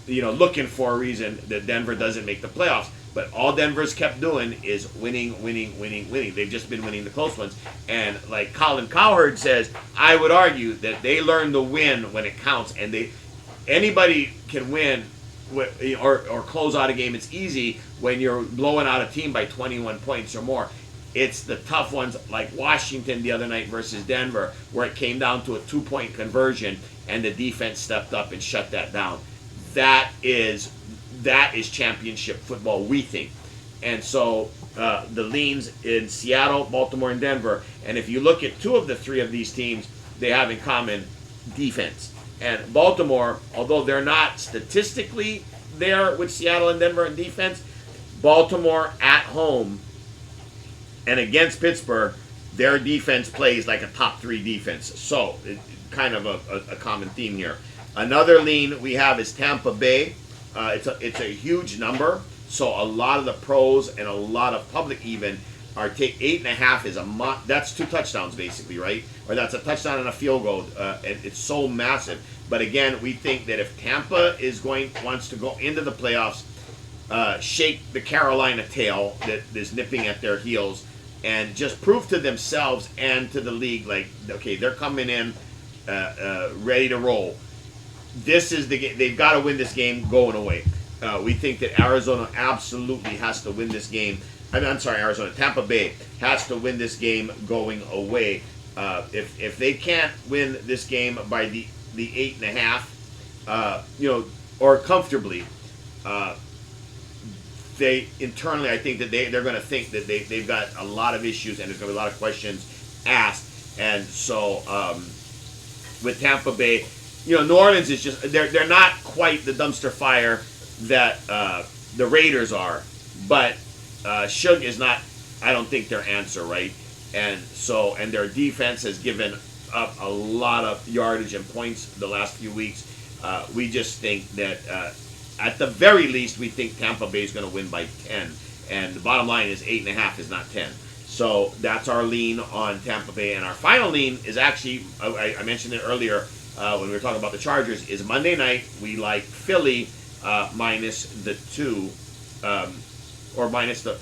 S1: looking for a reason that Denver doesn't make the playoffs. But all Denver's kept doing is winning. They've just been winning the close ones. And like Colin Cowherd says, I would argue that they learn to win when it counts. And anybody can win or close out a game. It's easy when you're blowing out a team by 21 points or more. It's the tough ones like Washington the other night versus Denver, where it came down to a 2-point conversion and the defense stepped up and shut that down. That is championship football, we think. And so the leans in Seattle, Baltimore, and Denver. And if you look at 2 of the 3 of these teams, they have in common defense. And Baltimore, although they're not statistically there with Seattle and Denver in defense, Baltimore at home and against Pittsburgh, their defense plays like a top 3 defense. So kind of a common theme here. Another lean we have is Tampa Bay. It's a huge number, so a lot of the pros and a lot of public even are 8.5 is that's 2 touchdowns basically, right? Or that's a touchdown and a field goal. It's so massive. But again, we think that if Tampa wants to go into the playoffs, shake the Carolina tail that is nipping at their heels, and just prove to themselves and to the league, like, okay, they're coming in ready to roll. This is the game. They've got to win this game going away. We think that Arizona absolutely has to win this game. I'm sorry, Arizona. Tampa Bay has to win this game going away. If they can't win this game by the 8.5, or comfortably, they internally, I think that they're going to think that they've got a lot of issues and there's going to be a lot of questions asked. And so with Tampa Bay, New Orleans is just they're not quite the dumpster fire that the Raiders are, but Suge is not. I don't think their answer, right? And their defense has given up a lot of yardage and points the last few weeks. We just think that at the very least, we think Tampa Bay is going to win by 10. And the bottom line is 8.5 is not 10. So that's our lean on Tampa Bay. And our final lean is actually, I mentioned it earlier when we were talking about the Chargers, is Monday night. We like Philly minus the 2, or minus the,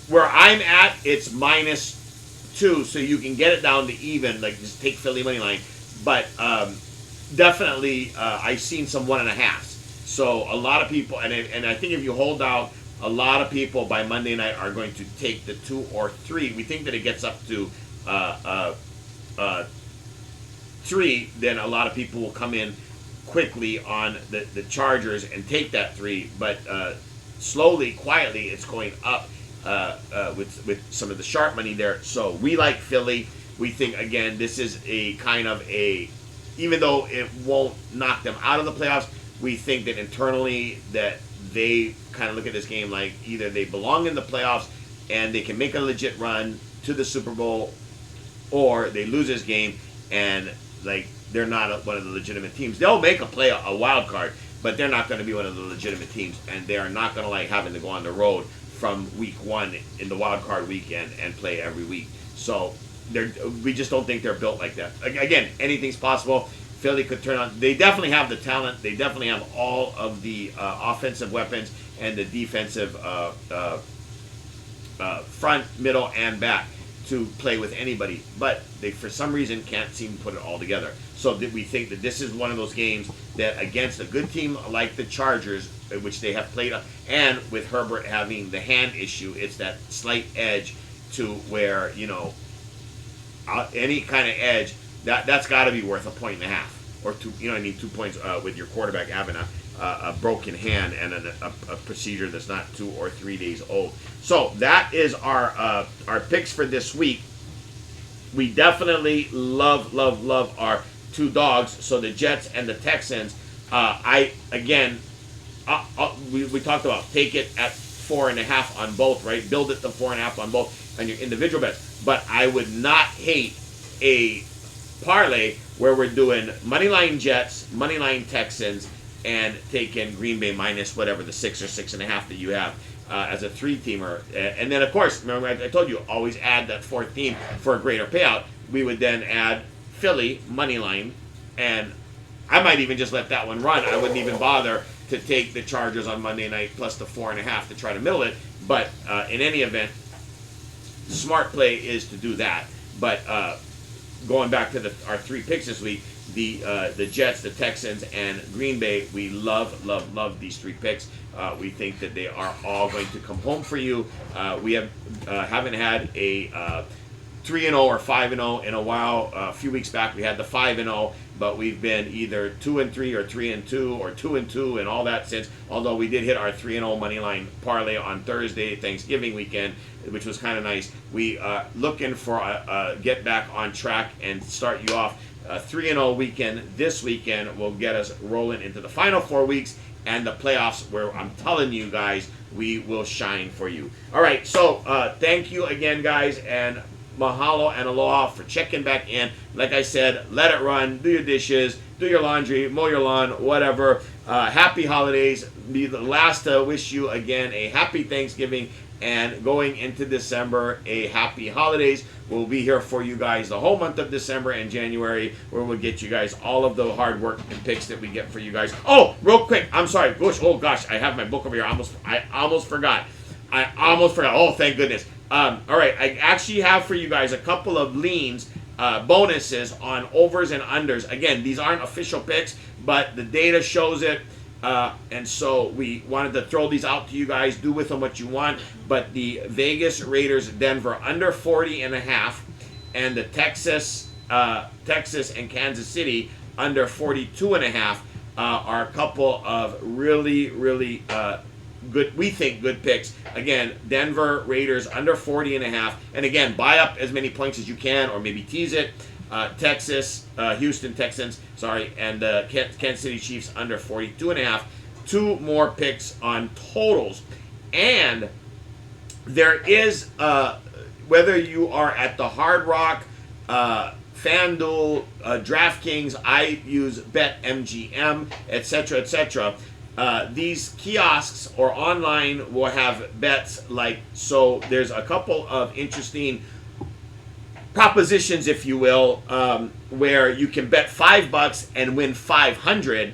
S1: where I'm at, it's minus 2, so you can get it down to even, like just take Philly money line. But definitely, I've seen some 1.5s. So a lot of people, and I think if you hold out, a lot of people by Monday night are going to take the 2 or 3. We think that it gets up to 3, then a lot of people will come in quickly on the Chargers and take that 3. But slowly, quietly, it's going up with some of the sharp money there. So we like Philly. We think, again, this is a kind of even though it won't knock them out of the playoffs, we think that internally that they kind of look at this game like either they belong in the playoffs and they can make a legit run to the Super Bowl, or they lose this game and like they're not one of the legitimate teams. They'll make a wild card, but they're not going to be one of the legitimate teams, and they are not going to like having to go on the road from week 1 in the wild card weekend and play every week. So we just don't think they're built like that. Again, anything's possible. Philly could turn on. They definitely have the talent. They definitely have all of the offensive weapons and the defensive front, middle, and back to play with anybody. But they, for some reason, can't seem to put it all together. So we think that this is one of those games that against a good team like the Chargers, which they have played, and with Herbert having the hand issue, it's that slight edge to where, any kind of edge, that's got to be worth 1.5 or 2. 2 points with your quarterback having a broken hand and a procedure that's not 2 or 3 days old. So that is our picks for this week. We definitely love our 2 dogs. So the Jets and the Texans. We talked about take it at 4.5 on both, right? Build it to 4.5 on both on your individual bets. But I would not hate a parlay where we're doing moneyline Jets, moneyline Texans, and taking Green Bay minus whatever the 6 or 6.5 that you have as a 3-teamer. And then, of course, remember I told you, always add that 4th team for a greater payout. We would then add Philly moneyline, and I might even just let that one run. I wouldn't even bother to take the Chargers on Monday night plus the 4.5 to try to middle it. But in any event, the smart play is to do that. But going back to our 3 picks this week, the Jets, the Texans, and Green Bay, we love these 3 picks. We think that they are all going to come home for you. We haven't had a 3-0 or 5-0 in a while. A few weeks back we had the 5-0, but we've been either 2-3 or 3-2 or 2-2 and all that since. Although we did hit our 3-0 money line parlay on Thursday, Thanksgiving weekend, which was kind of nice. We looking for a get back on track and start you off. 3-0 weekend this weekend will get us rolling into the final 4 weeks and the playoffs, where I'm telling you guys, we will shine for you. All right, so thank you again, guys, and mahalo and aloha for checking back in. Like I said, let it run, do your dishes, do your laundry, mow your lawn, whatever. Happy holidays. Be the last to wish you again a happy Thanksgiving, and going into December, a happy holidays. We'll be here for you guys the whole month of December and January, where we'll get you guys all of the hard work and picks that we get for you guys. Oh, real quick, I'm sorry. Oh gosh, I have my book over here. I almost forgot. Oh, thank goodness. All right, I actually have for you guys a couple of leans, bonuses on overs and unders. Again, these aren't official picks, but the data shows it. And so we wanted to throw these out to you guys. Do with them what you want. But the Vegas Raiders Denver under 40.5, and the Texas and Kansas City under 42.5 are a couple of really, really good, we think, good picks. Again, Denver Raiders under 40.5, and again, buy up as many points as you can, or maybe tease it. Houston Texans, and Kansas City Chiefs under 42.5. Two more picks on totals, and there is whether you are at the Hard Rock, FanDuel, DraftKings, I use BetMGM, etc., etc. These kiosks or online will have bets like so. There's a couple of interesting propositions, if you will, where you can bet $5 and win 500.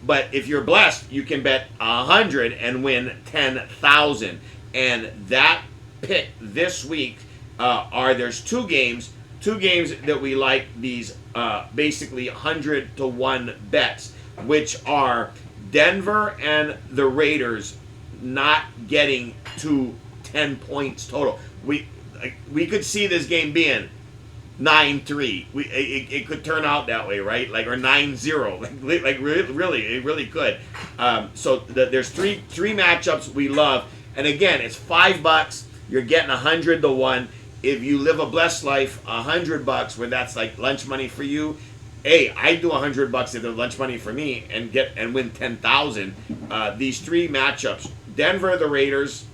S1: But if you're blessed, you can bet 100 and win 10,000. And that pick this week there's two games that we like, these basically 100-to-1 bets, which are Denver and the Raiders not getting to 10 points total. We could see this game being 9-3. It could turn out that way, right? Like, or 9-0. Like really, it really could. So there's three matchups we love, and again, it's $5. You're getting 100-to-1. If you live a blessed life, $100 where that's like lunch money for you. Hey, I do $100 if they're lunch money for me and win 10,000. These three matchups: Denver, the Raiders,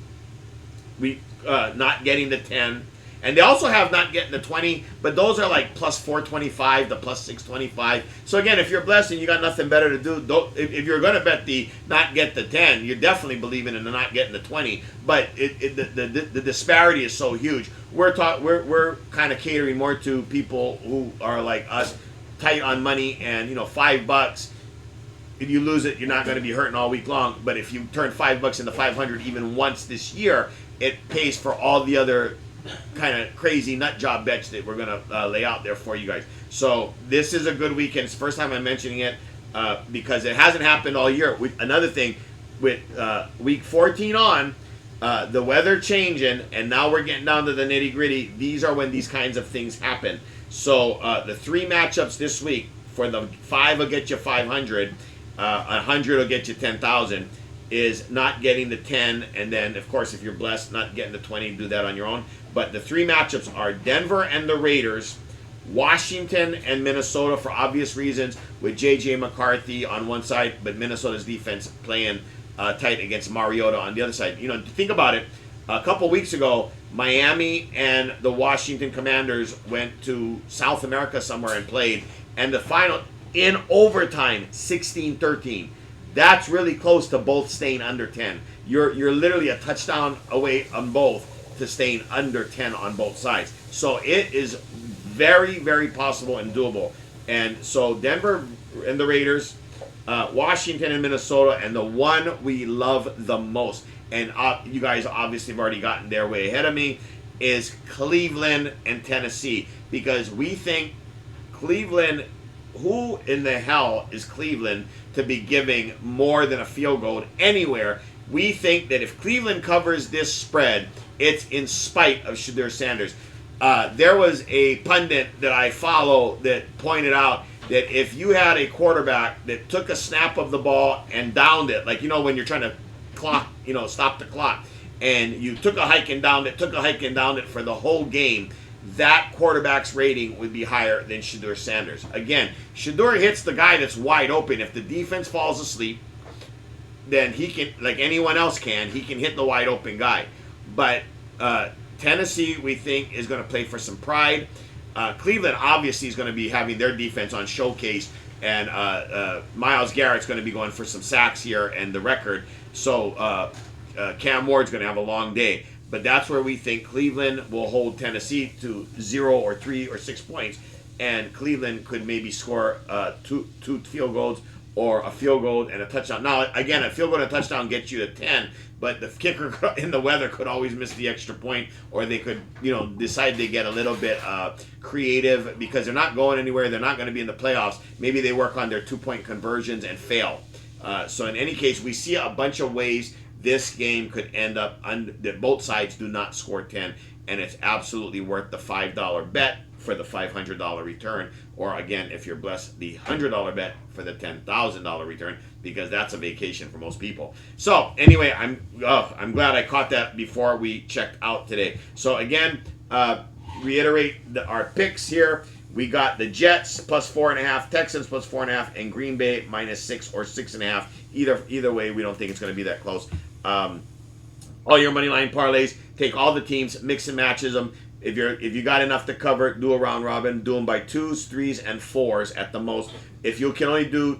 S1: not getting the 10, and they also have not getting the 20, but those are like plus 425 to plus 625. So again, if you're blessed and you got nothing better to do, if you're going to bet the not get the 10, you're definitely believing in the not getting the 20. But the disparity is so huge. We're kind of catering more to people who are like us, tight on money, and $5. If you lose it, you're not going to be hurting all week long. But if you turn $5 into 500 even once this year, it pays for all the other kind of crazy nut job bets that we're going to lay out there for you guys. So this is a good weekend. It's the first time I'm mentioning it because it hasn't happened all year. Another thing, with week 14 on, the weather changing, and now we're getting down to the nitty gritty. These are when these kinds of things happen. So the three matchups this week, for the 5 will get you 500, 100 will get you 10,000, is not getting the 10, and then of course if you're blessed not getting the 20, do that on your own. But the three matchups are Denver and the Raiders, Washington and Minnesota for obvious reasons, with J.J. McCarthy on one side, but Minnesota's defense playing tight against Mariota on the other side. Think about it. A couple weeks ago, Miami and the Washington Commanders went to South America somewhere and played, and the final in overtime, 16-13. That's really close to both staying under 10. You're literally a touchdown away on both to staying under 10 on both sides. So it is very, very possible and doable. And so Denver and the Raiders, Washington and Minnesota, and the one we love the most, and you guys obviously have already gotten there way ahead of me, is Cleveland and Tennessee. Because we think Cleveland, who in the hell is Cleveland to be giving more than a field goal anywhere? We think that if Cleveland covers this spread, it's in spite of Shedeur Sanders. There was a pundit that I follow that pointed out that if you had a quarterback that took a snap of the ball and downed it, like when you're trying to clock, stop the clock, and you took a hike and downed it for the whole game, that quarterback's rating would be higher than Shedeur Sanders. Again, Shedeur hits the guy that's wide open. If the defense falls asleep, then he can, like anyone else can, he can hit the wide open guy. But Tennessee, we think, is going to play for some pride. Cleveland, obviously, is going to be having their defense on showcase, and Myles Garrett's going to be going for some sacks here and the record. So Cam Ward's going to have a long day. But that's where we think Cleveland will hold Tennessee to 0 or 3 or 6 points, and Cleveland could maybe score two field goals or a field goal and a touchdown. Now, again, a field goal and a touchdown gets you to 10, but the kicker in the weather could always miss the extra point, or they could, decide to get a little bit creative because they're not going anywhere. They're not going to be in the playoffs. Maybe they work on their 2-point conversions and fail. So in any case, we see a bunch of ways this game could end up that both sides do not score 10, and it's absolutely worth the $5 bet for the $500 return, or again, if you're blessed, the $100 bet for the $10,000 return, because that's a vacation for most people. So anyway, I'm glad I caught that before we checked out today. So again, reiterate our picks here. We got the Jets plus 4.5, Texans plus 4.5, and Green Bay minus 6 or 6.5. Either way, we don't think it's going to be that close. All your money line parlays, take all the teams, mix and matches them. If you got enough to cover, do a round robin. Do them by 2s, 3s, and 4s at the most. If you can only do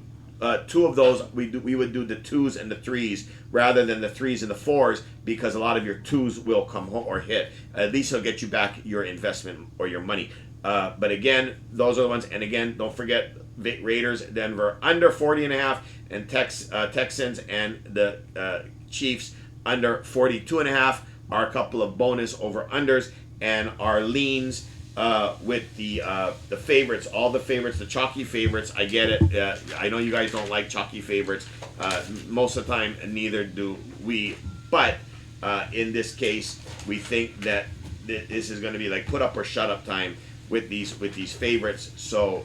S1: 2 of those, we would do the 2s and the 3s rather than the 3s and the 4s, because a lot of your 2s will come home or hit. At least it'll get you back your investment or your money. But again, those are the ones. And again, don't forget Raiders, Denver under 40.5, and Texans and the Chiefs under 42.5 are a couple of bonus over unders, and our leans with the favorites, all the favorites, the chalky favorites. I get it. I know you guys don't like chalky favorites. Most of the time, neither do we. But in this case, we think that this is going to be like put up or shut up time with these favorites. So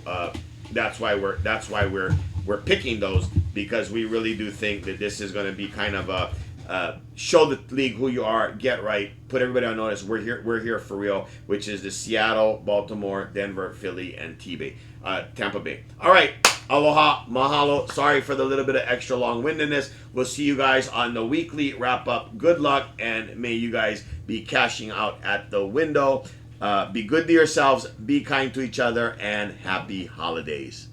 S1: that's why we're picking those, because we really do think that this is going to be kind of a show the league who you are, get right, put everybody on notice. We're here for real, which is the Seattle, Baltimore, Denver, Philly, and Tampa Bay. All right, aloha, mahalo. Sorry for the little bit of extra long-windedness. We'll see you guys on the weekly wrap-up. Good luck, and may you guys be cashing out at the window. Be good to yourselves, be kind to each other, and happy holidays.